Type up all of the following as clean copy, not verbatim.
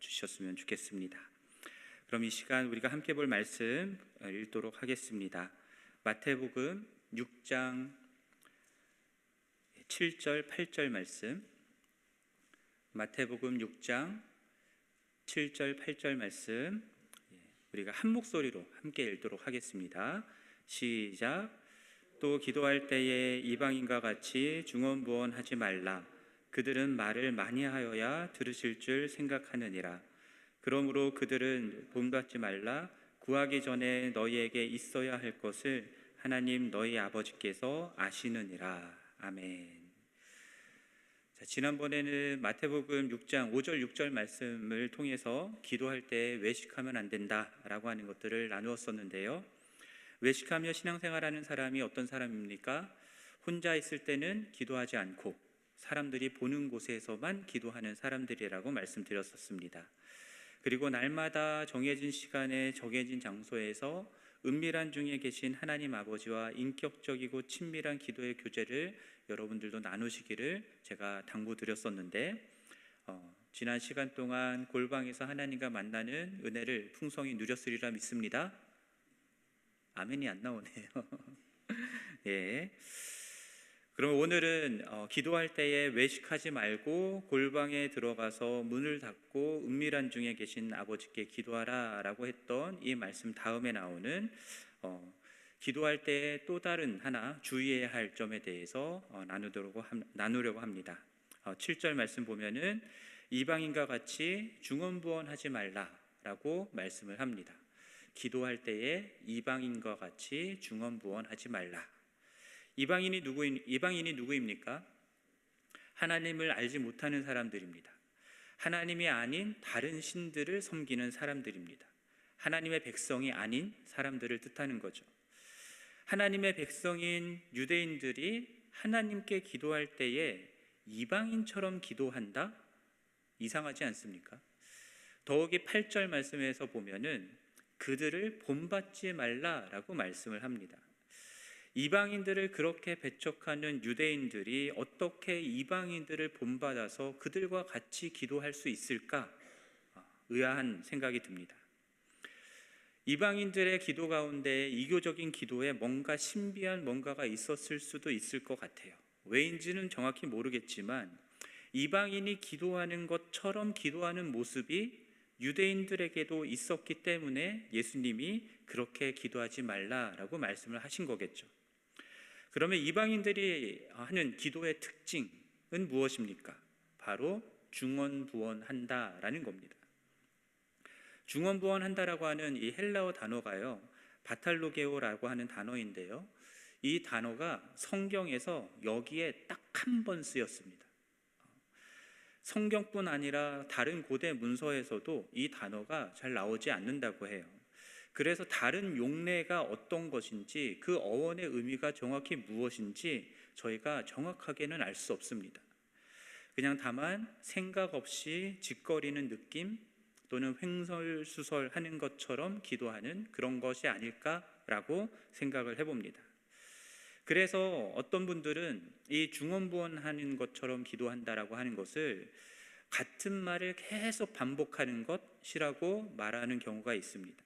주셨으면 좋겠습니다. 그럼 이 시간 우리가 함께 볼 말씀 읽도록 하겠습니다. 마태복음 6장 7절 8절 말씀, 마태복음 6장 7절 8절 말씀 우리가 한 목소리로 함께 읽도록 하겠습니다. 시작. 또 기도할 때에 이방인과 같이 중언부언하지 말라. 그들은 말을 많이 하여야 들으실 줄 생각하느니라. 그러므로 그들은 본받지 말라. 구하기 전에 너희에게 있어야 할 것을 하나님 너희 아버지께서 아시느니라. 아멘. 자, 지난번에는 마태복음 6장 5절 6절 말씀을 통해서 기도할 때 외식하면 안 된다라고 하는 것들을 나누었었는데요. 외식하며 신앙생활하는 사람이 어떤 사람입니까? 혼자 있을 때는 기도하지 않고 사람들이 보는 곳에서만 기도하는 사람들이라고 말씀드렸었습니다. 그리고 날마다 정해진 시간에 정해진 장소에서 은밀한 중에 계신 하나님 아버지와 인격적이고 친밀한 기도의 교제를 여러분들도 나누시기를 제가 당부드렸었는데 지난 시간 동안 골방에서 하나님과 만나는 은혜를 풍성히 누렸으리라 믿습니다. 아멘이 안 나오네요. 예. 그럼 오늘은 기도할 때에 외식하지 말고 골방에 들어가서 문을 닫고 은밀한 중에 계신 아버지께 기도하라 라고 했던 이 말씀 다음에 나오는 기도할 때에 또 다른 하나 주의해야 할 점에 대해서 나누려고 합니다. 7절 말씀 보면은 이방인과 같이 중언부언하지 말라라고 말씀을 합니다. 기도할 때에 이방인과 같이 중언부언하지 말라. 이방인이 누구입니까? 하나님을 알지 못하는 사람들입니다. 하나님이 아닌 다른 신들을 섬기는 사람들입니다. 하나님의 백성이 아닌 사람들을 뜻하는 거죠. 하나님의 백성인 유대인들이 하나님께 기도할 때에 이방인처럼 기도한다? 이상하지 않습니까? 더욱이 8절 말씀에서 보면은 그들을 본받지 말라라고 말씀을 합니다. 이방인들을 그렇게 배척하는 유대인들이 어떻게 이방인들을 본받아서 그들과 같이 기도할 수 있을까? 의아한 생각이 듭니다. 이방인들의 기도 가운데 이교적인 기도에 뭔가 신비한 뭔가가 있었을 수도 있을 것 같아요. 왜인지는 정확히 모르겠지만 이방인이 기도하는 것처럼 기도하는 모습이 유대인들에게도 있었기 때문에 예수님이 그렇게 기도하지 말라라고 말씀을 하신 거겠죠. 그러면 이방인들이 하는 기도의 특징은 무엇입니까? 바로 중언부언한다라는 겁니다. 중언부언한다라고 하는 이 헬라어 단어가요, 바탈로게오라고 하는 단어인데요. 이 단어가 성경에서 여기에 딱 한 번 쓰였습니다. 성경뿐 아니라 다른 고대 문서에서도 이 단어가 잘 나오지 않는다고 해요. 그래서 다른 용례가 어떤 것인지 그 어원의 의미가 정확히 무엇인지 저희가 정확하게는 알 수 없습니다. 그냥 다만 생각 없이 짓거리는 느낌 또는 횡설수설하는 것처럼 기도하는 그런 것이 아닐까라고 생각을 해봅니다. 그래서 어떤 분들은 이 중언부언하는 것처럼 기도한다라고 하는 것을 같은 말을 계속 반복하는 것이라고 말하는 경우가 있습니다.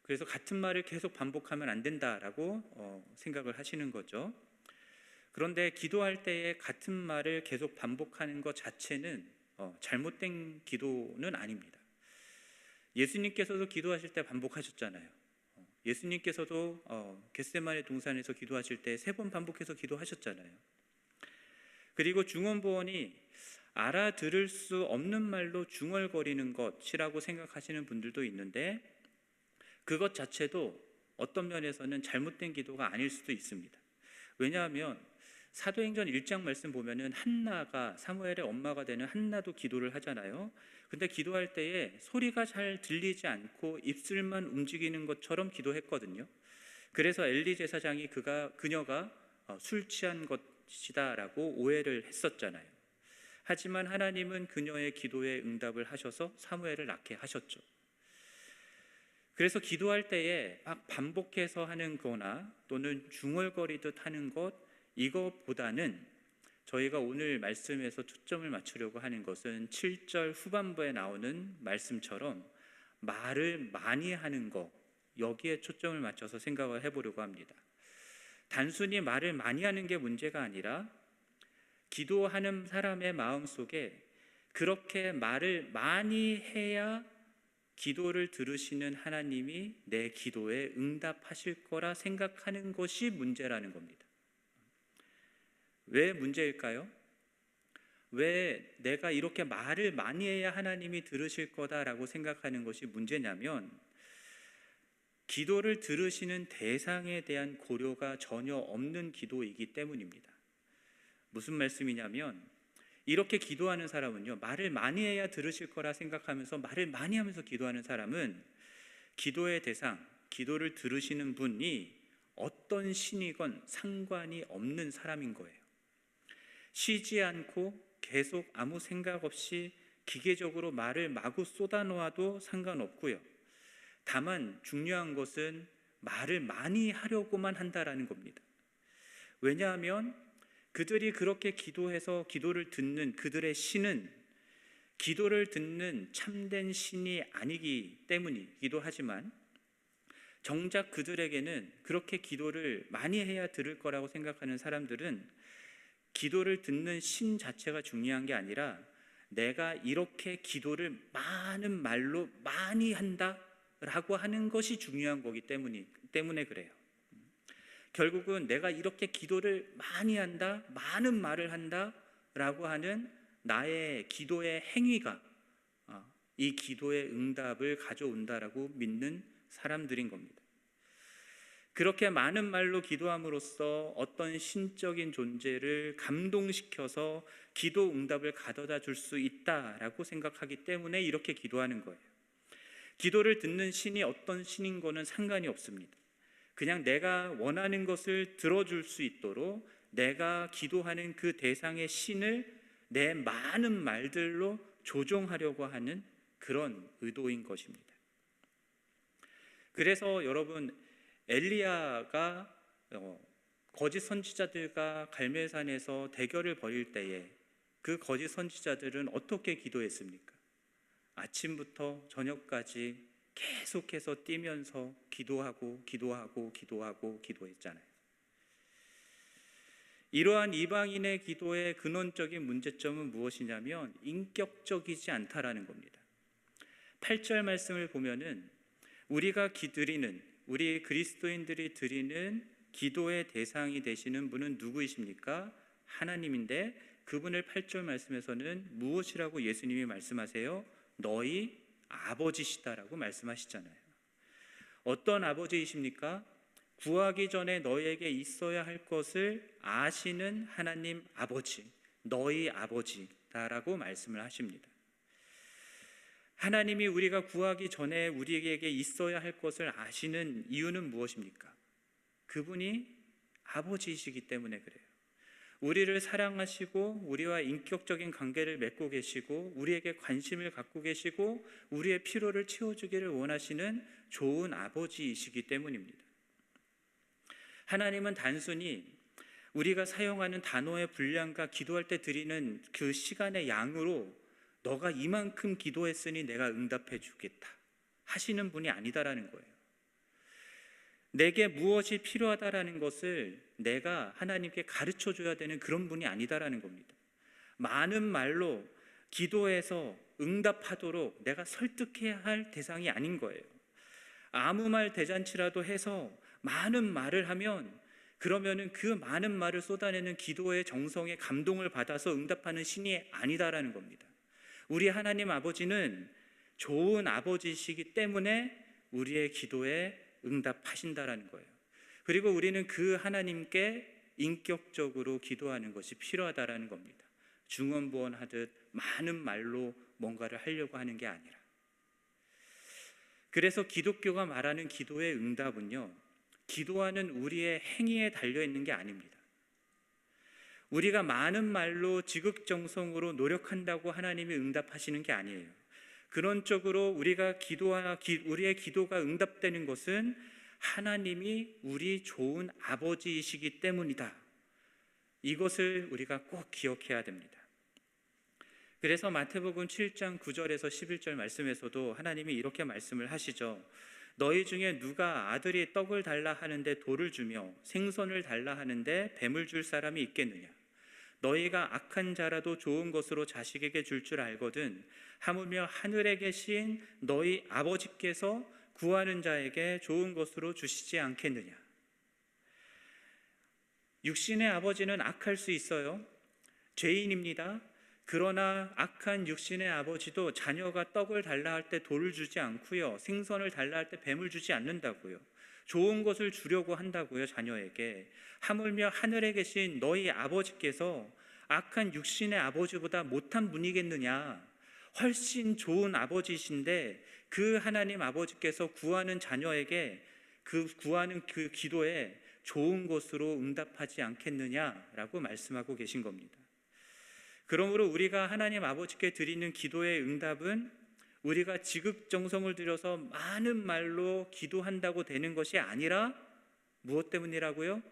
그래서 같은 말을 계속 반복하면 안 된다라고 생각을 하시는 거죠. 그런데 기도할 때에 같은 말을 계속 반복하는 것 자체는 잘못된 기도는 아닙니다. 예수님께서도 기도하실 때 반복하셨잖아요. 예수님께서도 겟세마네 동산에서 기도하실 때 3번 반복해서 기도하셨잖아요. 그리고 중언부언이 알아들을 수 없는 말로 중얼거리는 것이라고 생각하시는 분들도 있는데 그것 자체도 어떤 면에서는 잘못된 기도가 아닐 수도 있습니다. 왜냐하면 사도행전 1장 말씀 보면은 한나가 사무엘의 엄마가 되는 한나도 기도를 하잖아요. 근데 기도할 때에 소리가 잘 들리지 않고 입술만 움직이는 것처럼 기도했거든요. 그래서 엘리 제사장이 그녀가 술 취한 것이다라고 오해를 했었잖아요. 하지만 하나님은 그녀의 기도에 응답을 하셔서 사무엘을 낳게 하셨죠. 그래서 기도할 때에 막 반복해서 하는 거나 또는 중얼거리듯 하는 것, 이것보다는 저희가 오늘 말씀에서 초점을 맞추려고 하는 것은 7절 후반부에 나오는 말씀처럼 말을 많이 하는 것, 여기에 초점을 맞춰서 생각을 해보려고 합니다. 단순히 말을 많이 하는 게 문제가 아니라 기도하는 사람의 마음속에 그렇게 말을 많이 해야 기도를 들으시는 하나님이 내 기도에 응답하실 거라 생각하는 것이 문제라는 겁니다. 왜 문제일까요? 왜 내가 이렇게 말을 많이 해야 하나님이 들으실 거다라고 생각하는 것이 문제냐면, 기도를 들으시는 대상에 대한 고려가 전혀 없는 기도이기 때문입니다. 무슨 말씀이냐면, 이렇게 기도하는 사람은요, 말을 많이 해야 들으실 거라 생각하면서 말을 많이 하면서 기도하는 사람은 기도의 대상, 기도를 들으시는 분이 어떤 신이건 상관이 없는 사람인 거예요. 쉬지 않고 계속 아무 생각 없이 기계적으로 말을 마구 쏟아놓아도 상관없고요. 다만 중요한 것은 말을 많이 하려고만 한다라는 겁니다. 왜냐하면 그들이 그렇게 기도해서 기도를 듣는 그들의 신은 기도를 듣는 참된 신이 아니기 때문이기도 하지만, 정작 그들에게는 그렇게 기도를 많이 해야 들을 거라고 생각하는 사람들은 기도를 듣는 신 자체가 중요한 게 아니라 내가 이렇게 기도를 많은 말로 많이 한다라고 하는 것이 중요한 거기 때문에 그래요. 결국은 내가 이렇게 기도를 많이 한다, 많은 말을 한다라고 하는 나의 기도의 행위가 이 기도의 응답을 가져온다라고 믿는 사람들인 겁니다. 그렇게 많은 말로 기도함으로써 어떤 신적인 존재를 감동시켜서 기도 응답을 가져다 줄 수 있다라고 생각하기 때문에 이렇게 기도하는 거예요. 기도를 듣는 신이 어떤 신인 거는 상관이 없습니다. 그냥 내가 원하는 것을 들어줄 수 있도록 내가 기도하는 그 대상의 신을 내 많은 말들로 조종하려고 하는 그런 의도인 것입니다. 그래서 여러분, 엘리야가 거짓 선지자들과 갈멜산에서 대결을 벌일 때에 그 거짓 선지자들은 어떻게 기도했습니까? 아침부터 저녁까지 계속해서 뛰면서 기도하고 기도했잖아요. 이러한 이방인의 기도의 근원적인 문제점은 무엇이냐면 인격적이지 않다라는 겁니다. 8절 말씀을 보면은 우리 그리스도인들이 드리는 기도의 대상이 되시는 분은 누구이십니까? 하나님인데, 그분을 8절 말씀에서는 무엇이라고 예수님이 말씀하세요? 너희 아버지시다라고 말씀하시잖아요. 어떤 아버지이십니까? 구하기 전에 너희에게 있어야 할 것을 아시는 하나님 아버지, 너희 아버지다라고 말씀을 하십니다. 하나님이 우리가 구하기 전에 우리에게 있어야 할 것을 아시는 이유는 무엇입니까? 그분이 아버지이시기 때문에 그래요. 우리를 사랑하시고 우리와 인격적인 관계를 맺고 계시고 우리에게 관심을 갖고 계시고 우리의 필요를 채워주기를 원하시는 좋은 아버지이시기 때문입니다. 하나님은 단순히 우리가 사용하는 단어의 분량과 기도할 때 드리는 그 시간의 양으로 너가 이만큼 기도했으니 내가 응답해 주겠다 하시는 분이 아니다라는 거예요. 내게 무엇이 필요하다라는 것을 내가 하나님께 가르쳐 줘야 되는 그런 분이 아니다라는 겁니다. 많은 말로 기도해서 응답하도록 내가 설득해야 할 대상이 아닌 거예요. 아무 말 대잔치라도 해서 많은 말을 하면 그러면은 그 많은 말을 쏟아내는 기도의 정성에 감동을 받아서 응답하는 신이 아니다라는 겁니다. 우리 하나님 아버지는 좋은 아버지이시기 때문에 우리의 기도에 응답하신다라는 거예요. 그리고 우리는 그 하나님께 인격적으로 기도하는 것이 필요하다라는 겁니다. 중언부언하듯 많은 말로 뭔가를 하려고 하는 게 아니라. 그래서 기독교가 말하는 기도의 응답은요, 기도하는 우리의 행위에 달려있는 게 아닙니다. 우리가 많은 말로 지극정성으로 노력한다고 하나님이 응답하시는 게 아니에요. 근원적으로 우리의 기도가 응답되는 것은 하나님이 우리 좋은 아버지이시기 때문이다. 이것을 우리가 꼭 기억해야 됩니다. 그래서 마태복음 7장 9절에서 11절 말씀에서도 하나님이 이렇게 말씀을 하시죠. 너희 중에 누가 아들이 떡을 달라 하는데 돌을 주며 생선을 달라 하는데 뱀을 줄 사람이 있겠느냐? 너희가 악한 자라도 좋은 것으로 자식에게 줄 줄 알거든 하물며 하늘에 계신 너희 아버지께서 구하는 자에게 좋은 것으로 주시지 않겠느냐? 육신의 아버지는 악할 수 있어요. 죄인입니다. 그러나 악한 육신의 아버지도 자녀가 떡을 달라 할 때 돌을 주지 않고요, 생선을 달라 할 때 뱀을 주지 않는다고요. 좋은 것을 주려고 한다고요, 자녀에게. 하물며 하늘에 계신 너희 아버지께서 악한 육신의 아버지보다 못한 분이겠느냐? 훨씬 좋은 아버지이신데 그 하나님 아버지께서 구하는 자녀에게 구하는 그 기도에 좋은 것으로 응답하지 않겠느냐라고 말씀하고 계신 겁니다. 그러므로 우리가 하나님 아버지께 드리는 기도의 응답은 우리가 지극정성을 들여서 많은 말로 기도한다고 되는 것이 아니라 무엇 때문이라고요?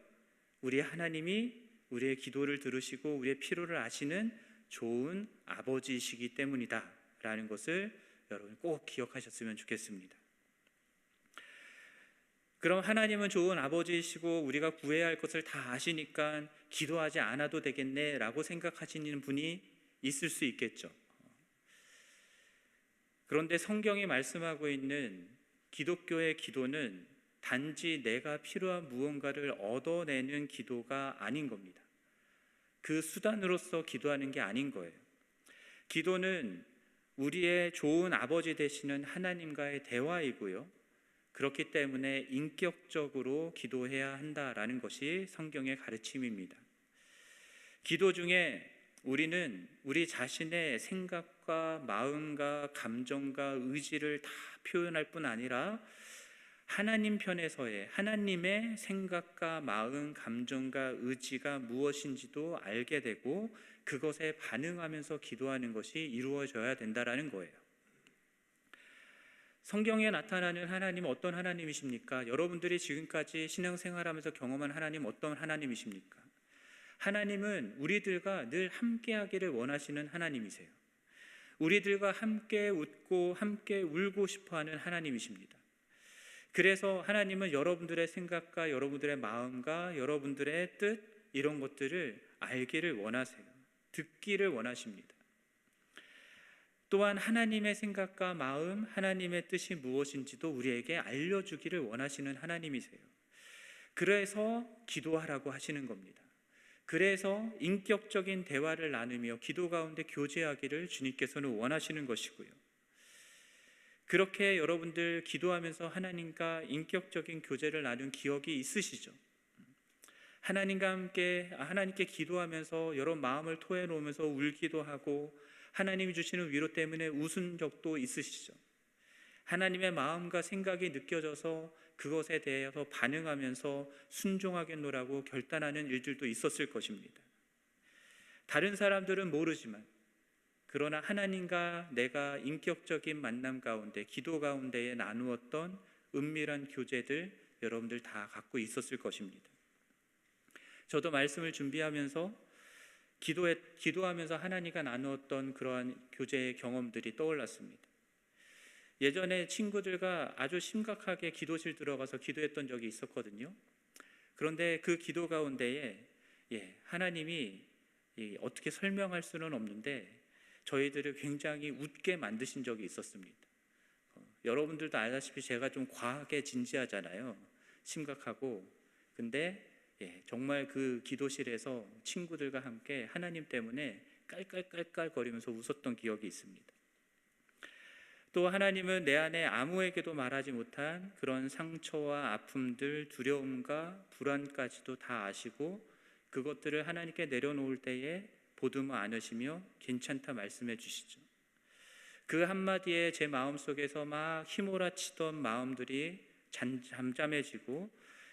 우리 하나님이 우리의 기도를 들으시고 우리의 필요를 아시는 좋은 아버지이시기 때문이다 라는 것을 여러분 꼭 기억하셨으면 좋겠습니다. 그럼 하나님은 좋은 아버지이시고 우리가 구해야 할 것을 다 아시니까 기도하지 않아도 되겠네 라고 생각하시는 분이 있을 수 있겠죠. 그런데 성경이 말씀하고 있는 기독교의 기도는 단지 내가 필요한 무언가를 얻어내는 기도가 아닌 겁니다. 그 수단으로서 기도하는 게 아닌 거예요. 기도는 우리의 좋은 아버지 되시는 하나님과의 대화이고요, 그렇기 때문에 인격적으로 기도해야 한다라는 것이 성경의 가르침입니다. 기도 중에 우리는 우리 자신의 생각과 마음과 감정과 의지를 다 표현할 뿐 아니라 하나님 편에서의 하나님의 생각과 마음, 감정과 의지가 무엇인지도 알게 되고 그것에 반응하면서 기도하는 것이 이루어져야 된다라는 거예요. 성경에 나타나는 하나님은 어떤 하나님이십니까? 여러분들이 지금까지 신앙생활하면서 경험한 하나님 어떤 하나님이십니까? 하나님은 우리들과 늘 함께하기를 원하시는 하나님이세요. 우리들과 함께 웃고 함께 울고 싶어하는 하나님이십니다. 그래서 하나님은 여러분들의 생각과 여러분들의 마음과 여러분들의 뜻 이런 것들을 알기를 원하세요. 듣기를 원하십니다. 또한 하나님의 생각과 마음, 하나님의 뜻이 무엇인지도 우리에게 알려주기를 원하시는 하나님이세요. 그래서 기도하라고 하시는 겁니다. 그래서 인격적인 대화를 나누며 기도 가운데 교제하기를 주님께서는 원하시는 것이고요. 그렇게 여러분들 기도하면서 하나님과 인격적인 교제를 나눈 기억이 있으시죠? 하나님과 함께 하나님께 기도하면서 여러 마음을 토해놓으면서 울기도 하고 하나님이 주시는 위로 때문에 웃은 적도 있으시죠? 하나님의 마음과 생각이 느껴져서 그것에 대해서 반응하면서 순종하겠노라고 결단하는 일들도 있었을 것입니다. 다른 사람들은 모르지만 그러나 하나님과 내가 인격적인 만남 가운데 기도 가운데에 나누었던 은밀한 교제들 여러분들 다 갖고 있었을 것입니다. 저도 말씀을 준비하면서 기도하면서 하나님과 나누었던 그러한 교제의 경험들이 떠올랐습니다. 예전에 친구들과 아주 심각하게 기도실 들어가서 기도했던 적이 있었거든요. 그런데 그 기도 가운데에 하나님이 어떻게 설명할 수는 없는데 저희들을 굉장히 웃게 만드신 적이 있었습니다. 여러분들도 알다시피 제가 좀 과하게 진지하잖아요. 심각하고. 근데 정말 그 기도실에서 친구들과 함께 하나님 때문에 깔깔깔깔거리면서 웃었던 기억이 있습니다. 또 하나님은 내 안에 아무에게도 말하지 못한 그런 상처와 아픔들, 두려움과 불안까지도 다 아시고 그것들을 하나님께 내려놓을 때에 보듬어 안으시며 괜찮다 말씀해 주시죠. 그 한마디에 제 마음속에서 막 휘몰아치던 마음들이 잠잠해지고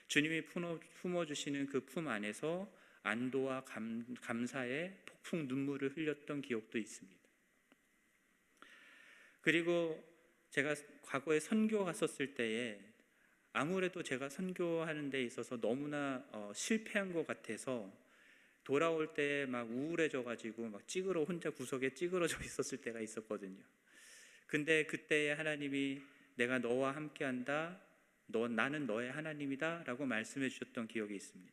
주님이 품어주시는 그 품 안에서 안도와 감사의 폭풍 눈물을 흘렸던 기억도 있습니다. 그리고 제가 과거에 선교 갔었을 때에 아무래도 제가 선교하는 데 있어서 너무나 실패한 것 같아서 돌아올 때 막 우울해져 가지고 막 혼자 구석에 찌그러져 있었을 때가 있었거든요. 근데 그때 하나님이 내가 너와 함께한다, 나는 너의 하나님이다 라고 말씀해 주셨던 기억이 있습니다.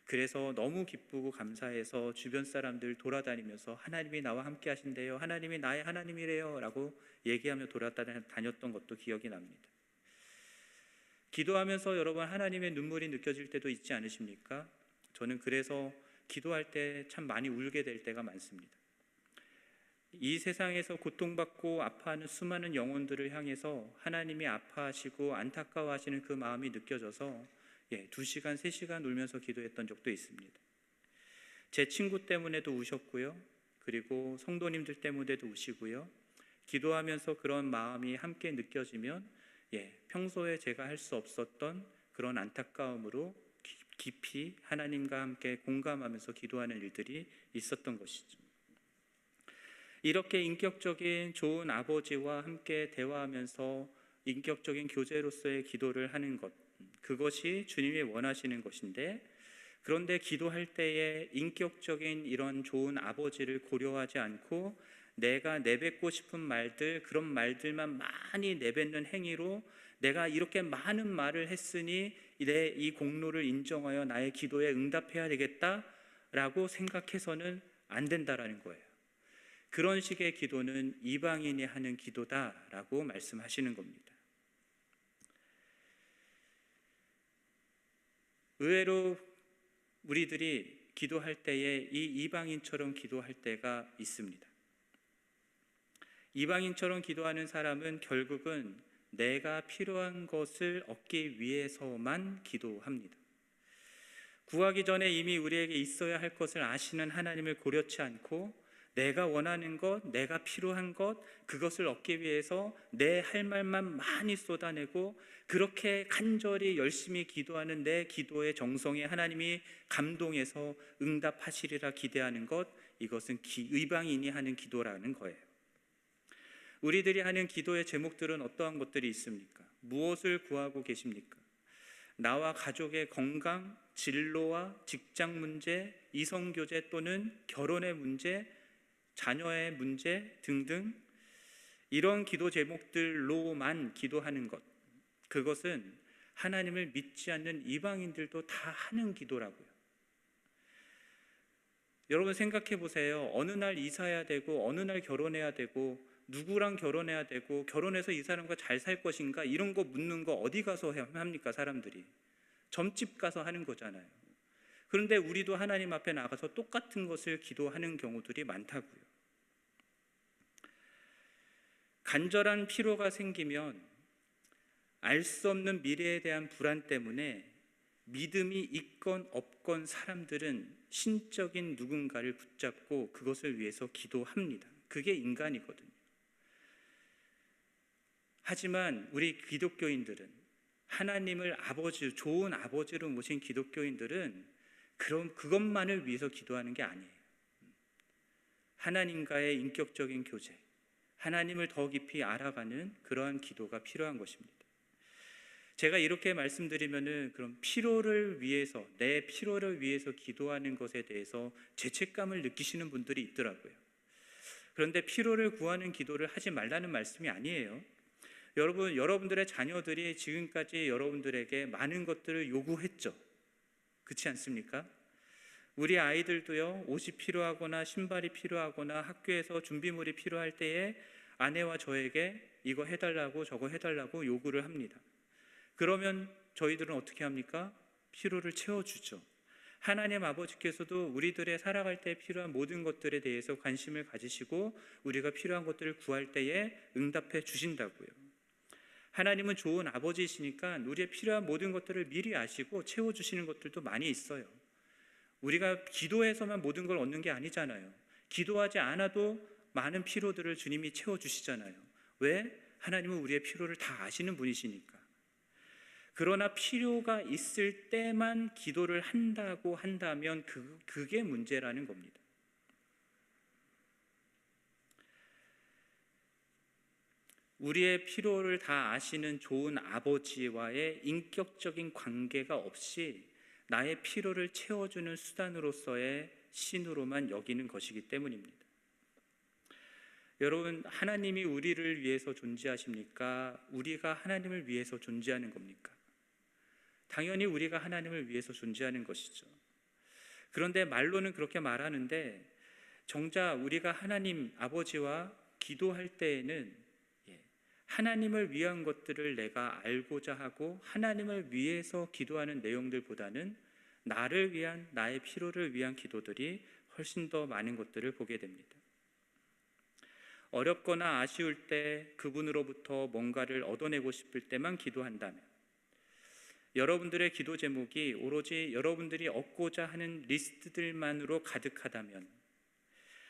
그래서 너무 기쁘고 감사해서 주변 사람들 돌아다니면서 하나님이 나와 함께 하신대요, 하나님이 나의 하나님이래요 라고 얘기하며 돌아다녔던 것도 기억이 납니다. 기도하면서 여러분 하나님의 눈물이 느껴질 때도 있지 않으십니까? 저는 그래서 기도할 때 참 많이 울게 될 때가 많습니다. 이 세상에서 고통받고 아파하는 수많은 영혼들을 향해서 하나님이 아파하시고 안타까워하시는 그 마음이 느껴져서 2시간, 3시간 울면서 기도했던 적도 있습니다. 제 친구 때문에도 우셨고요. 그리고 성도님들 때문에도 우시고요. 기도하면서 그런 마음이 함께 느껴지면 평소에 제가 할 수 없었던 그런 안타까움으로 깊이 하나님과 함께 공감하면서 기도하는 일들이 있었던 것이죠. 이렇게 인격적인 좋은 아버지와 함께 대화하면서 인격적인 교제로서의 기도를 하는 것, 그것이 주님이 원하시는 것인데, 그런데 기도할 때에 인격적인 이런 좋은 아버지를 고려하지 않고 내가 내뱉고 싶은 말들, 그런 말들만 많이 내뱉는 행위로 내가 이렇게 많은 말을 했으니 내 이 공로를 인정하여 나의 기도에 응답해야 되겠다라고 생각해서는 안 된다라는 거예요. 그런 식의 기도는 이방인이 하는 기도다라고 말씀하시는 겁니다. 의외로 우리들이 기도할 때에 이 이방인처럼 기도할 때가 있습니다. 이방인처럼 기도하는 사람은 결국은 내가 필요한 것을 얻기 위해서만 기도합니다. 구하기 전에 이미 우리에게 있어야 할 것을 아시는 하나님을 고려치 않고 내가 원하는 것, 내가 필요한 것, 그것을 얻기 위해서 내 할 말만 많이 쏟아내고 그렇게 간절히 열심히 기도하는 내 기도의 정성에 하나님이 감동해서 응답하시리라 기대하는 것, 이것은 이방인이 하는 기도라는 거예요. 우리들이 하는 기도의 제목들은 어떠한 것들이 있습니까? 무엇을 구하고 계십니까? 나와 가족의 건강, 진로와 직장 문제, 이성교제 또는 결혼의 문제, 자녀의 문제 등등, 이런 기도 제목들로만 기도하는 것, 그것은 하나님을 믿지 않는 이방인들도 다 하는 기도라고요. 여러분 생각해 보세요. 어느 날 이사해야 되고 어느 날 결혼해야 되고 누구랑 결혼해야 되고 결혼해서 이 사람과 잘 살 것인가, 이런 거 묻는 거 어디 가서 합니까? 사람들이 점집 가서 하는 거잖아요. 그런데 우리도 하나님 앞에 나가서 똑같은 것을 기도하는 경우들이 많다고요. 간절한 피로가 생기면 알 수 없는 미래에 대한 불안 때문에 믿음이 있건 없건 사람들은 신적인 누군가를 붙잡고 그것을 위해서 기도합니다. 그게 인간이거든요. 하지만 우리 기독교인들은, 하나님을 아버지, 좋은 아버지로 모신 기독교인들은 그럼 그것만을 위해서 기도하는 게 아니에요. 하나님과의 인격적인 교제, 하나님을 더 깊이 알아가는 그러한 기도가 필요한 것입니다. 제가 이렇게 말씀드리면은 그럼 피로를 위해서, 내 피로를 위해서 기도하는 것에 대해서 죄책감을 느끼시는 분들이 있더라고요. 그런데 피로를 구하는 기도를 하지 말라는 말씀이 아니에요. 여러분들의 자녀들이 지금까지 여러분들에게 많은 것들을 요구했죠. 그렇지 않습니까? 우리 아이들도요, 옷이 필요하거나 신발이 필요하거나 학교에서 준비물이 필요할 때에 아내와 저에게 이거 해달라고 저거 해달라고 요구를 합니다. 그러면 저희들은 어떻게 합니까? 필요를 채워주죠. 하나님 아버지께서도 우리들의 살아갈 때 필요한 모든 것들에 대해서 관심을 가지시고 우리가 필요한 것들을 구할 때에 응답해 주신다고요. 하나님은 좋은 아버지이시니까 우리의 필요한 모든 것들을 미리 아시고 채워주시는 것들도 많이 있어요. 우리가 기도해서만 모든 걸 얻는 게 아니잖아요. 기도하지 않아도 많은 피로들을 주님이 채워주시잖아요. 왜? 하나님은 우리의 필요를 다 아시는 분이시니까. 그러나 필요가 있을 때만 기도를 한다고 한다면 그게 문제라는 겁니다. 우리의 필요를 다 아시는 좋은 아버지와의 인격적인 관계가 없이 나의 필요를 채워주는 수단으로서의 신으로만 여기는 것이기 때문입니다. 여러분, 하나님이 우리를 위해서 존재하십니까? 우리가 하나님을 위해서 존재하는 겁니까? 당연히 우리가 하나님을 위해서 존재하는 것이죠. 그런데 말로는 그렇게 말하는데 정작 우리가 하나님 아버지와 기도할 때에는 하나님을 위한 것들을 내가 알고자 하고 하나님을 위해서 기도하는 내용들보다는 나를 위한, 나의 필요를 위한 기도들이 훨씬 더 많은 것들을 보게 됩니다. 어렵거나 아쉬울 때 그분으로부터 뭔가를 얻어내고 싶을 때만 기도한다면, 여러분들의 기도 제목이 오로지 여러분들이 얻고자 하는 리스트들만으로 가득하다면,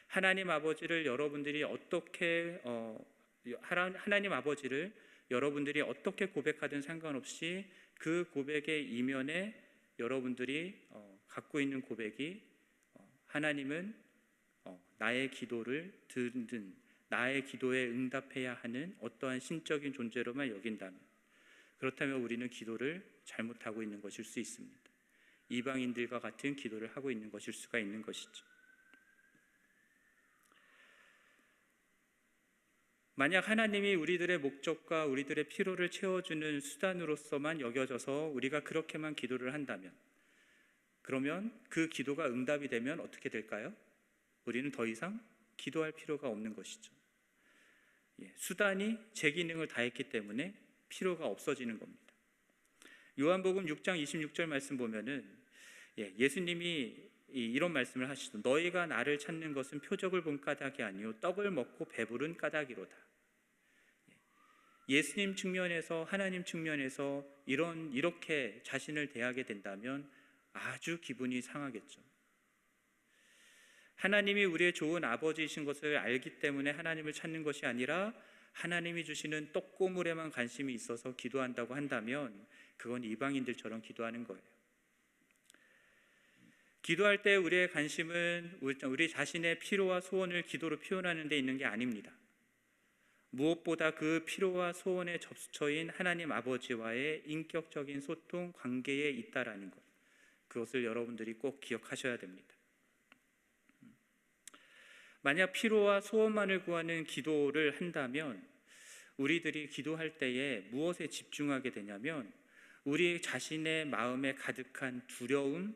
하나님 아버지를 여러분들이 어떻게 고백하든 상관없이 그 고백의 이면에 여러분들이 갖고 있는 고백이 하나님은 나의 기도를 듣는, 나의 기도에 응답해야 하는 어떠한 신적인 존재로만 여긴다면, 그렇다면 우리는 기도를 잘못하고 있는 것일 수 있습니다. 이방인들과 같은 기도를 하고 있는 것일 수가 있는 것이죠. 만약 하나님이 우리들의 목적과 우리들의 필요를 채워주는 수단으로서만 여겨져서 우리가 그렇게만 기도를 한다면, 그러면 그 기도가 응답이 되면 어떻게 될까요? 우리는 더 이상 기도할 필요가 없는 것이죠. 수단이 제 기능을 다했기 때문에 필요가 없어지는 겁니다. 요한복음 6장 26절 말씀 보면은 예수님이 이런 말씀을 하시죠. 너희가 나를 찾는 것은 표적을 본 까닭이 아니요 떡을 먹고 배부른 까닭이로다. 예수님 측면에서, 하나님 측면에서 이렇게 자신을 대하게 된다면 아주 기분이 상하겠죠. 하나님이 우리의 좋은 아버지이신 것을 알기 때문에 하나님을 찾는 것이 아니라 하나님이 주시는 떡고물에만 관심이 있어서 기도한다고 한다면 그건 이방인들처럼 기도하는 거예요. 기도할 때 우리의 관심은 우리 자신의 필요와 소원을 기도로 표현하는 데 있는 게 아닙니다. 무엇보다 그 필요와 소원의 접수처인 하나님 아버지와의 인격적인 소통, 관계에 있다라는 것, 그것을 여러분들이 꼭 기억하셔야 됩니다. 만약 필요와 소원만을 구하는 기도를 한다면 우리들이 기도할 때에 무엇에 집중하게 되냐면 우리 자신의 마음에 가득한 두려움,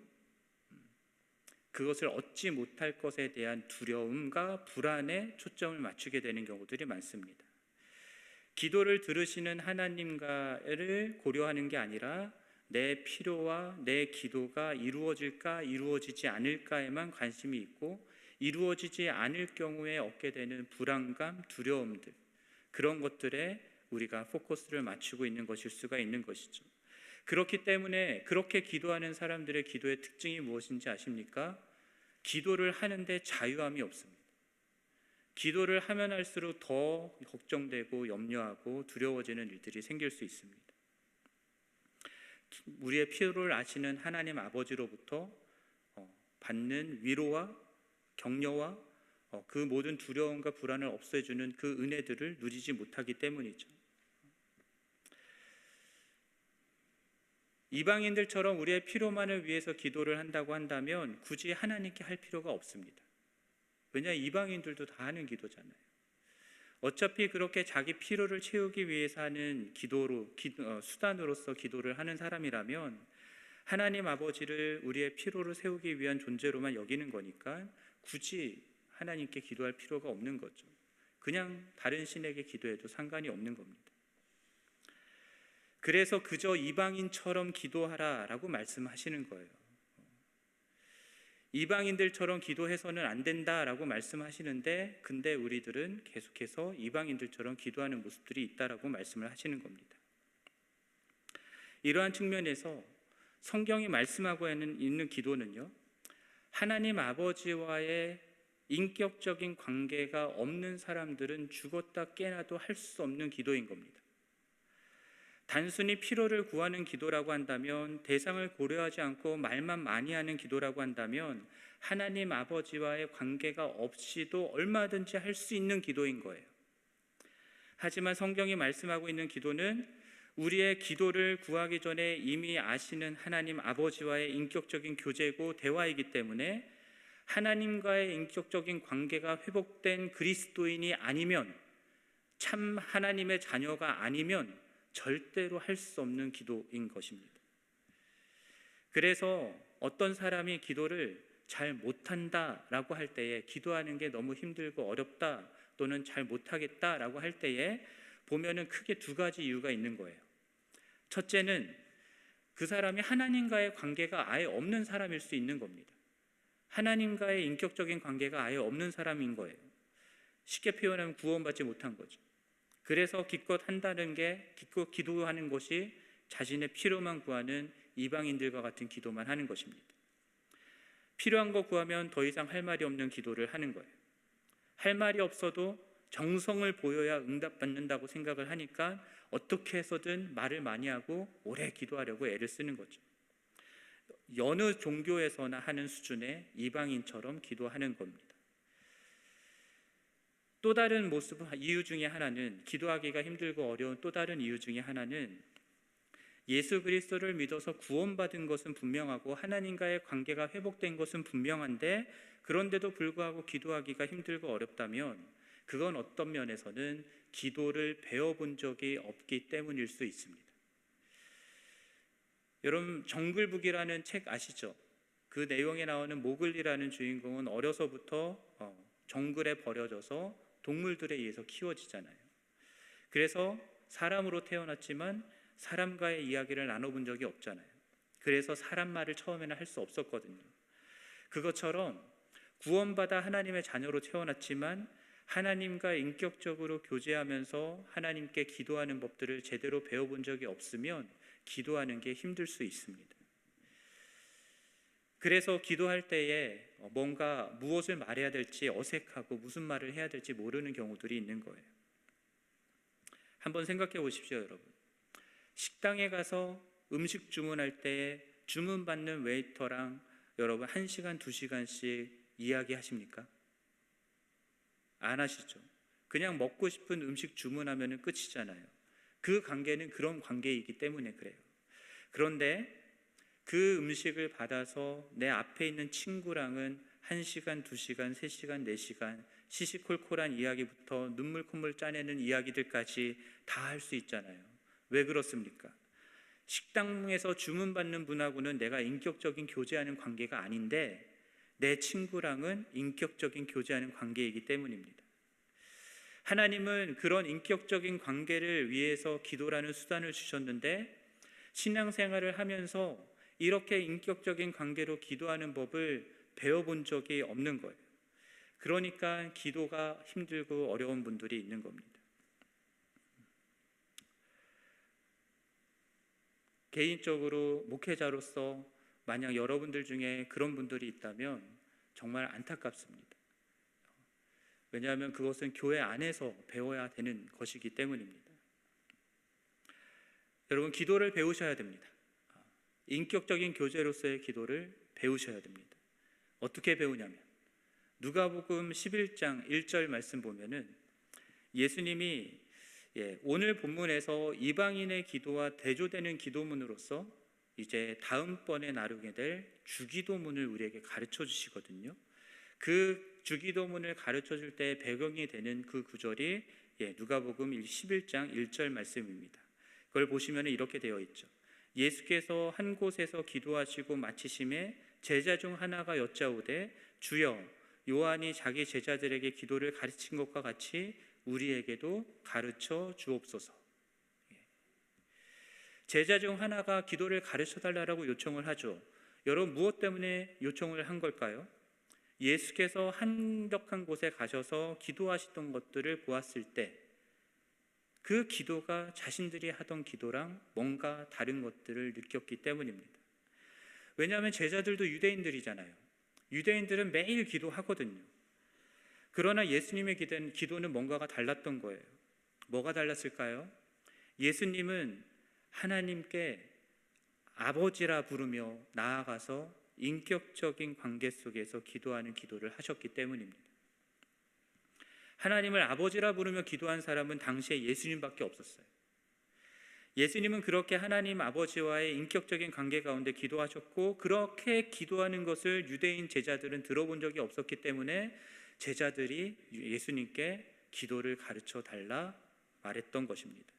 그것을 얻지 못할 것에 대한 두려움과 불안에 초점을 맞추게 되는 경우들이 많습니다. 기도를 들으시는 하나님과를 고려하는 게 아니라 내 필요와 내 기도가 이루어질까 이루어지지 않을까에만 관심이 있고, 이루어지지 않을 경우에 얻게 되는 불안감, 두려움들, 그런 것들에 우리가 포커스를 맞추고 있는 것일 수가 있는 것이죠. 그렇기 때문에 그렇게 기도하는 사람들의 기도의 특징이 무엇인지 아십니까? 기도를 하는데 자유함이 없습니다. 기도를 하면 할수록 더 걱정되고 염려하고 두려워지는 일들이 생길 수 있습니다. 우리의 필요를 아시는 하나님 아버지로부터 받는 위로와 격려와 그 모든 두려움과 불안을 없애주는 그 은혜들을 누리지 못하기 때문이죠. 이방인들처럼 우리의 필요만을 위해서 기도를 한다고 한다면 굳이 하나님께 할 필요가 없습니다. 왜냐하면 이방인들도 다 하는 기도잖아요. 어차피 그렇게 자기 필요를 채우기 위해서 하는 수단으로서 기도를 하는 사람이라면 하나님 아버지를 우리의 필요를 세우기 위한 존재로만 여기는 거니까 굳이 하나님께 기도할 필요가 없는 거죠. 그냥 다른 신에게 기도해도 상관이 없는 겁니다. 그래서 그저 이방인처럼 기도하라라고 말씀하시는 거예요. 이방인들처럼 기도해서는 안 된다라고 말씀하시는데, 근데 우리들은 계속해서 이방인들처럼 기도하는 모습들이 있다라고 말씀을 하시는 겁니다. 이러한 측면에서 성경이 말씀하고 있는 기도는요, 하나님 아버지와의 인격적인 관계가 없는 사람들은 죽었다 깨나도 할 수 없는 기도인 겁니다. 단순히 필요를 구하는 기도라고 한다면, 대상을 고려하지 않고 말만 많이 하는 기도라고 한다면 하나님 아버지와의 관계가 없이도 얼마든지 할 수 있는 기도인 거예요. 하지만 성경이 말씀하고 있는 기도는 우리의 기도를 구하기 전에 이미 아시는 하나님 아버지와의 인격적인 교제고 대화이기 때문에 하나님과의 인격적인 관계가 회복된 그리스도인이 아니면, 참 하나님의 자녀가 아니면 절대로 할 수 없는 기도인 것입니다. 그래서 어떤 사람이 기도를 잘 못한다라고 할 때에, 기도하는 게 너무 힘들고 어렵다 또는 잘 못하겠다라고 할 때에 보면은 크게 두 가지 이유가 있는 거예요. 첫째는 그 사람이 하나님과의 관계가 아예 없는 사람일 수 있는 겁니다. 하나님과의 인격적인 관계가 아예 없는 사람인 거예요. 쉽게 표현하면 구원받지 못한 거죠. 그래서 기껏 한다는 게, 기껏 기도하는 것이 자신의 필요만 구하는 이방인들과 같은 기도만 하는 것입니다. 필요한 거 구하면 더 이상 할 말이 없는 기도를 하는 거예요. 할 말이 없어도 정성을 보여야 응답받는다고 생각을 하니까 어떻게 해서든 말을 많이 하고 오래 기도하려고 애를 쓰는 거죠. 어느 종교에서나 하는 수준의 이방인처럼 기도하는 겁니다. 또 다른 모습, 이유 중에 하나는, 기도하기가 힘들고 어려운 또 다른 이유 중에 하나는, 예수 그리스도를 믿어서 구원받은 것은 분명하고 하나님과의 관계가 회복된 것은 분명한데, 그런데도 불구하고 기도하기가 힘들고 어렵다면 그건 어떤 면에서는 기도를 배워본 적이 없기 때문일 수 있습니다. 여러분, 정글북이라는 책 아시죠? 그 내용에 나오는 모글리라는 주인공은 어려서부터 정글에 버려져서 동물들에 의해서 키워지잖아요. 그래서 사람으로 태어났지만 사람과의 이야기를 나눠본 적이 없잖아요. 그래서 사람 말을 처음에는 할 수 없었거든요. 그것처럼 구원받아 하나님의 자녀로 태어났지만 하나님과 인격적으로 교제하면서 하나님께 기도하는 법들을 제대로 배워본 적이 없으면 기도하는 게 힘들 수 있습니다. 그래서 기도할 때에 뭔가 무엇을 말해야 될지 어색하고 무슨 말을 해야 될지 모르는 경우들이 있는 거예요. 한번 생각해 보십시오, 여러분. 식당에 가서 음식 주문할 때 주문받는 웨이터랑 여러분 1시간, 2시간씩 이야기하십니까? 안 하시죠. 그냥 먹고 싶은 음식 주문하면 끝이잖아요. 그 관계는 그런 관계이기 때문에 그래요. 그런데 그 음식을 받아서 내 앞에 있는 친구랑은 1시간, 2시간, 3시간, 4시간 시시콜콜한 이야기부터 눈물 콧물 짜내는 이야기들까지 다 할 수 있잖아요. 왜 그렇습니까? 식당에서 주문받는 분하고는 내가 인격적인 교제하는 관계가 아닌데 내 친구랑은 인격적인 교제하는 관계이기 때문입니다. 하나님은 그런 인격적인 관계를 위해서 기도라는 수단을 주셨는데, 신앙생활을 하면서 이렇게 인격적인 관계로 기도하는 법을 배워본 적이 없는 거예요. 그러니까 기도가 힘들고 어려운 분들이 있는 겁니다. 개인적으로 목회자로서 만약 여러분들 중에 그런 분들이 있다면 정말 안타깝습니다. 왜냐하면 그것은 교회 안에서 배워야 되는 것이기 때문입니다. 여러분, 기도를 배우셔야 됩니다. 인격적인 교제로서의 기도를 배우셔야 됩니다. 어떻게 배우냐면 누가복음 11장 1절 말씀 보면은 예수님이 오늘 본문에서 이방인의 기도와 대조되는 기도문으로서 이제 다음번에 나누게 될 주기도문을 우리에게 가르쳐 주시거든요. 그 주기도문을 가르쳐 줄 때 배경이 되는 그 구절이 누가복음 11장 1절 말씀입니다. 그걸 보시면 이렇게 되어 있죠. 예수께서 한 곳에서 기도하시고 마치심에 제자 중 하나가 여짜오되 주여, 요한이 자기 제자들에게 기도를 가르친 것과 같이 우리에게도 가르쳐 주옵소서. 제자 중 하나가 기도를 가르쳐 달라고 요청을 하죠. 여러분, 무엇 때문에 요청을 한 걸까요? 예수께서 한적한 곳에 가셔서 기도하시던 것들을 보았을 때 그 기도가 자신들이 하던 기도랑 뭔가 다른 것들을 느꼈기 때문입니다. 왜냐하면 제자들도 유대인들이잖아요. 유대인들은 매일 기도하거든요. 그러나 예수님의 기도는 뭔가가 달랐던 거예요. 뭐가 달랐을까요? 예수님은 하나님께 아버지라 부르며 나아가서 인격적인 관계 속에서 기도하는 기도를 하셨기 때문입니다. 하나님을 아버지라 부르며 기도한 사람은 당시에 예수님밖에 없었어요. 예수님은 그렇게 하나님 아버지와의 인격적인 관계 가운데 기도하셨고, 그렇게 기도하는 것을 유대인 제자들은 들어본 적이 없었기 때문에 제자들이 예수님께 기도를 가르쳐 달라 말했던 것입니다.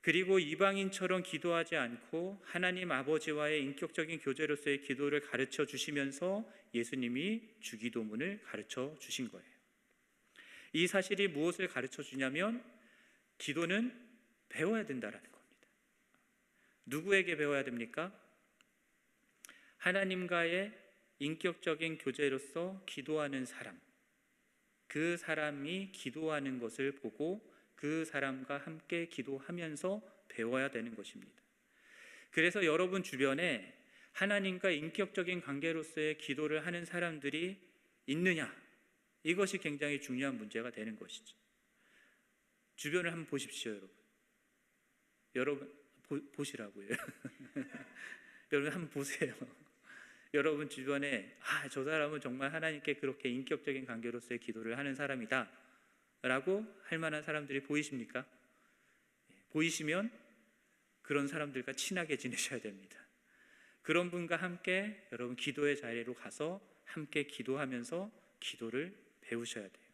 그리고 이방인처럼 기도하지 않고 하나님 아버지와의 인격적인 교제로서의 기도를 가르쳐 주시면서 예수님이 주기도문을 가르쳐 주신 거예요. 이 사실이 무엇을 가르쳐 주냐면, 기도는 배워야 된다라는 겁니다. 누구에게 배워야 됩니까? 하나님과의 인격적인 교제로서 기도하는 사람, 그 사람이 기도하는 것을 보고 그 사람과 함께 기도하면서 배워야 되는 것입니다. 그래서 여러분 주변에 하나님과 인격적인 관계로서의 기도를 하는 사람들이 있느냐, 이것이 굉장히 중요한 문제가 되는 것이죠. 주변을 한번 보십시오. 여러분 보시라고요. 여러분 한번 보세요. 여러분 주변에 저 사람은 정말 하나님께 그렇게 인격적인 관계로서의 기도를 하는 사람이다 라고 할 만한 사람들이 보이십니까? 보이시면 그런 사람들과 친하게 지내셔야 됩니다. 그런 분과 함께 여러분 기도의 자리로 가서 함께 기도하면서 기도를 배우셔야 돼요.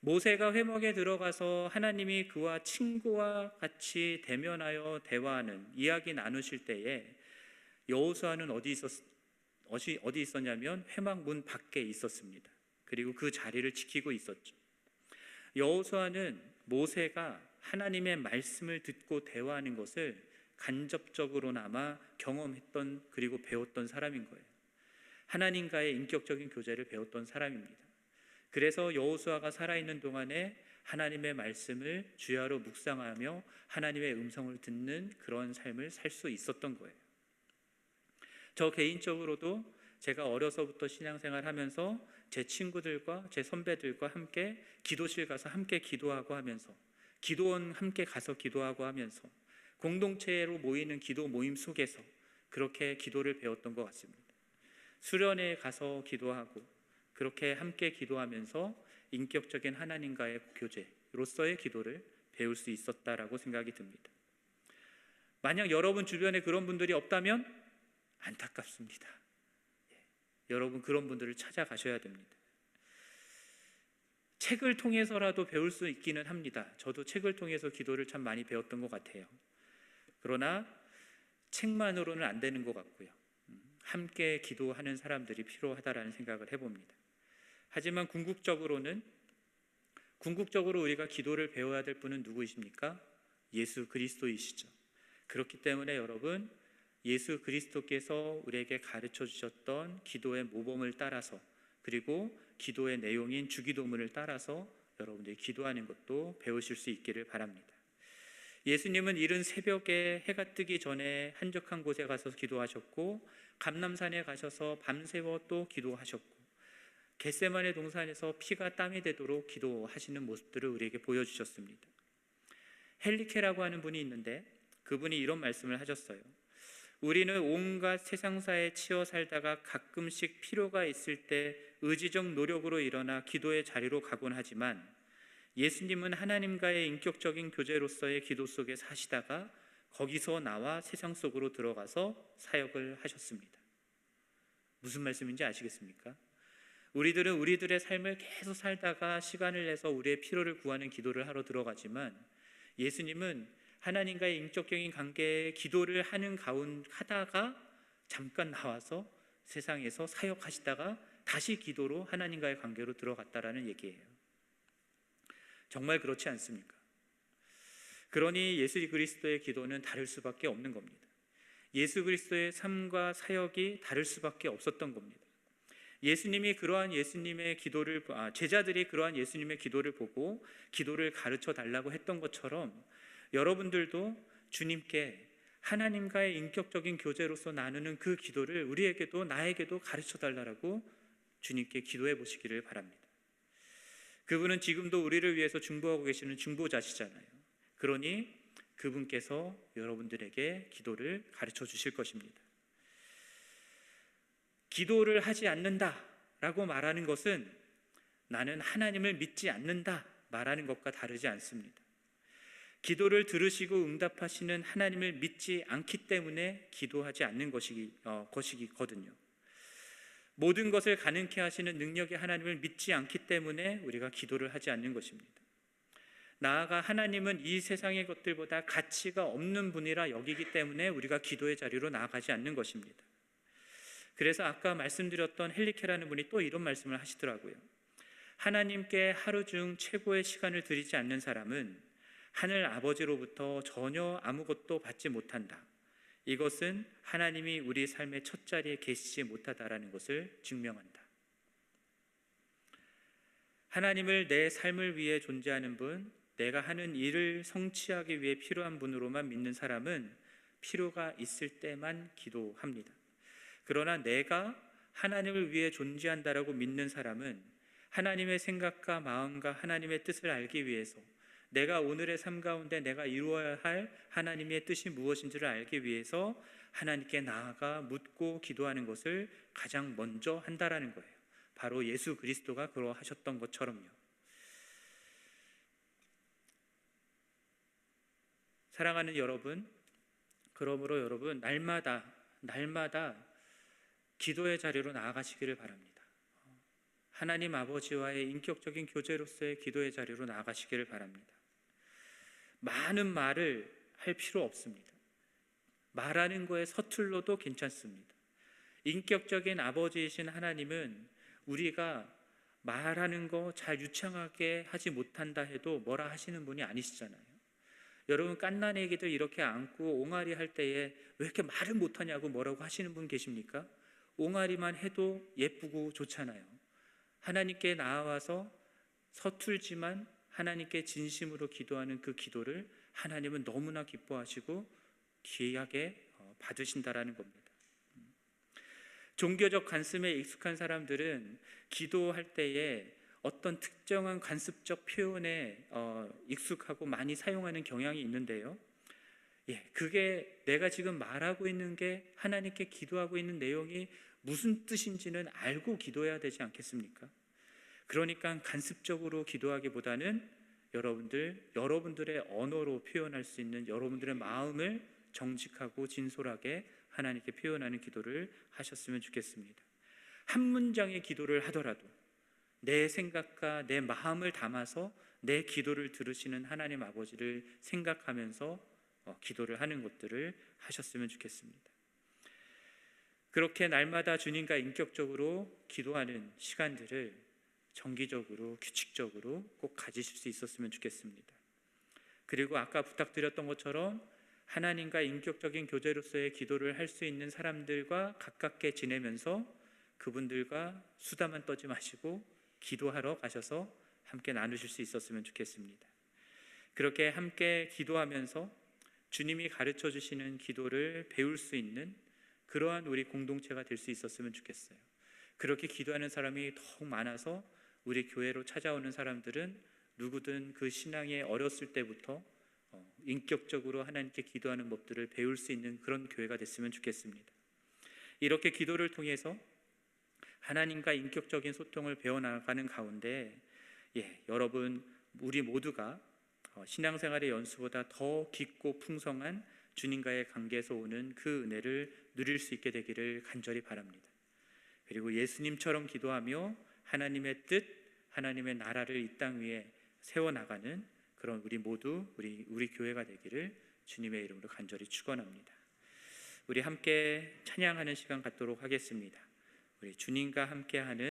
모세가 회막에 들어가서 하나님이 그와 친구와 같이 대면하여 대화하는, 이야기 나누실 때에 여호수아는 어디 있었냐면 회막 문 밖에 있었습니다. 그리고 그 자리를 지키고 있었죠. 여호수아는 모세가 하나님의 말씀을 듣고 대화하는 것을 간접적으로나마 경험했던, 그리고 배웠던 사람인 거예요. 하나님과의 인격적인 교제를 배웠던 사람입니다. 그래서 여호수아가 살아있는 동안에 하나님의 말씀을 주야로 묵상하며 하나님의 음성을 듣는 그런 삶을 살 수 있었던 거예요. 저 개인적으로도 제가 어려서부터 신앙생활 하면서 제 친구들과 제 선배들과 함께 기도실 가서 함께 기도하고 하면서, 기도원 함께 가서 기도하고 하면서, 공동체로 모이는 기도 모임 속에서 그렇게 기도를 배웠던 것 같습니다. 수련회에 가서 기도하고 그렇게 함께 기도하면서 인격적인 하나님과의 교제로서의 기도를 배울 수 있었다라고 생각이 듭니다. 만약 여러분 주변에 그런 분들이 없다면 안타깝습니다. 여러분 그런 분들을 찾아가셔야 됩니다. 책을 통해서라도 배울 수 있기는 합니다. 저도 책을 통해서 기도를 참 많이 배웠던 것 같아요. 그러나 책만으로는 안 되는 것 같고요. 함께 기도하는 사람들이 필요하다라는 생각을 해봅니다. 하지만 궁극적으로 우리가 기도를 배워야 될 분은 누구이십니까? 예수 그리스도이시죠. 그렇기 때문에 여러분, 예수 그리스도께서 우리에게 가르쳐 주셨던 기도의 모범을 따라서, 그리고 기도의 내용인 주기도문을 따라서 여러분들이 기도하는 것도 배우실 수 있기를 바랍니다. 예수님은 이른 새벽에 해가 뜨기 전에 한적한 곳에 가서 기도하셨고, 감람산에 가셔서 밤새워 또 기도하셨고, 겟세마네 동산에서 피가 땀이 되도록 기도하시는 모습들을 우리에게 보여주셨습니다. 헬리케라고 하는 분이 있는데 그분이 이런 말씀을 하셨어요. 우리는 온갖 세상사에 치여 살다가 가끔씩 필요가 있을 때 의지적 노력으로 일어나 기도의 자리로 가곤 하지만, 예수님은 하나님과의 인격적인 교제로서의 기도 속에 사시다가 거기서 나와 세상 속으로 들어가서 사역을 하셨습니다. 무슨 말씀인지 아시겠습니까? 우리들은 우리들의 삶을 계속 살다가 시간을 내서 우리의 필요를 구하는 기도를 하러 들어가지만, 예수님은 하나님과의 인격적인 관계에 기도를 하다가 잠깐 나와서 세상에서 사역하시다가 다시 기도로 하나님과의 관계로 들어갔다라는 얘기예요. 정말 그렇지 않습니까? 그러니 예수 그리스도의 기도는 다를 수밖에 없는 겁니다. 예수 그리스도의 삶과 사역이 다를 수밖에 없었던 겁니다. 예수님이 그러한 제자들이 그러한 예수님의 기도를 보고 기도를 가르쳐 달라고 했던 것처럼, 여러분들도 주님께 하나님과의 인격적인 교제로서 나누는 그 기도를 우리에게도, 나에게도 가르쳐 달라고 주님께 기도해 보시기를 바랍니다. 그분은 지금도 우리를 위해서 중보하고 계시는 중보자시잖아요. 그러니 그분께서 여러분들에게 기도를 가르쳐 주실 것입니다. 기도를 하지 않는다라고 말하는 것은 나는 하나님을 믿지 않는다 말하는 것과 다르지 않습니다. 기도를 들으시고 응답하시는 하나님을 믿지 않기 때문에 기도하지 않는 것이거든요. 모든 것을 가능케 하시는 능력의 하나님을 믿지 않기 때문에 우리가 기도를 하지 않는 것입니다. 나아가 하나님은 이 세상의 것들보다 가치가 없는 분이라 여기기 때문에 우리가 기도의 자리로 나아가지 않는 것입니다. 그래서 아까 말씀드렸던 헬리케라는 분이 또 이런 말씀을 하시더라고요. 하나님께 하루 중 최고의 시간을 드리지 않는 사람은 하늘 아버지로부터 전혀 아무것도 받지 못한다. 이것은 하나님이 우리 삶의 첫 자리에 계시지 못하다라는 것을 증명한다. 하나님을 내 삶을 위해 존재하는 분, 내가 하는 일을 성취하기 위해 필요한 분으로만 믿는 사람은 필요가 있을 때만 기도합니다. 그러나 내가 하나님을 위해 존재한다라고 믿는 사람은 하나님의 생각과 마음과 하나님의 뜻을 알기 위해서, 내가 오늘의 삶 가운데 내가 이루어야 할 하나님의 뜻이 무엇인지를 알기 위해서 하나님께 나아가 묻고 기도하는 것을 가장 먼저 한다라는 거예요. 바로 예수 그리스도가 그러하셨던 것처럼요. 사랑하는 여러분, 그러므로 여러분 날마다 기도의 자리로 나아가시기를 바랍니다. 하나님 아버지와의 인격적인 교제로서의 기도의 자리로 나아가시기를 바랍니다. 많은 말을 할 필요 없습니다. 말하는 거에 서툴러도 괜찮습니다. 인격적인 아버지이신 하나님은 우리가 말하는 거 잘 유창하게 하지 못한다 해도 뭐라 하시는 분이 아니시잖아요. 여러분 깐난 애기들 이렇게 안고 옹알이 할 때에 왜 이렇게 말을 못하냐고 뭐라고 하시는 분 계십니까? 옹알이만 해도 예쁘고 좋잖아요. 하나님께 나아와서 서툴지만 하나님께 진심으로 기도하는 그 기도를 하나님은 너무나 기뻐하시고 귀하게 받으신다라는 겁니다. 종교적 관습에 익숙한 사람들은 기도할 때에 어떤 특정한 관습적 표현에 익숙하고 많이 사용하는 경향이 있는데요. 그게 내가 지금 말하고 있는 게 하나님께 기도하고 있는 내용이 무슨 뜻인지는 알고 기도해야 되지 않겠습니까? 그러니까 간습적으로 기도하기보다는 여러분들의 언어로 표현할 수 있는 여러분들의 마음을 정직하고 진솔하게 하나님께 표현하는 기도를 하셨으면 좋겠습니다. 한 문장의 기도를 하더라도 내 생각과 내 마음을 담아서 내 기도를 들으시는 하나님 아버지를 생각하면서 기도를 하는 것들을 하셨으면 좋겠습니다. 그렇게 날마다 주님과 인격적으로 기도하는 시간들을 정기적으로 규칙적으로 꼭 가지실 수 있었으면 좋겠습니다. 그리고 아까 부탁드렸던 것처럼 하나님과 인격적인 교제로서의 기도를 할 수 있는 사람들과 가깝게 지내면서 그분들과 수다만 떨지 마시고 기도하러 가셔서 함께 나누실 수 있었으면 좋겠습니다. 그렇게 함께 기도하면서 주님이 가르쳐 주시는 기도를 배울 수 있는 그러한 우리 공동체가 될 수 있었으면 좋겠어요. 그렇게 기도하는 사람이 더욱 많아서 우리 교회로 찾아오는 사람들은 누구든 그 신앙에 어렸을 때부터 인격적으로 하나님께 기도하는 법들을 배울 수 있는 그런 교회가 됐으면 좋겠습니다. 이렇게 기도를 통해서 하나님과 인격적인 소통을 배워나가는 가운데 여러분 우리 모두가 신앙생활의 연수보다 더 깊고 풍성한 주님과의 관계에서 오는 그 은혜를 누릴 수 있게 되기를 간절히 바랍니다. 그리고 예수님처럼 기도하며 하나님의 뜻, 하나님의 나라를 이 땅 위에 세워나가는 그런 우리 모두 우리 교회가 되기를 주님의 이름으로 간절히 축원합니다. 우리 함께 찬양하는 시간 갖도록 하겠습니다. 우리 주님과 함께하는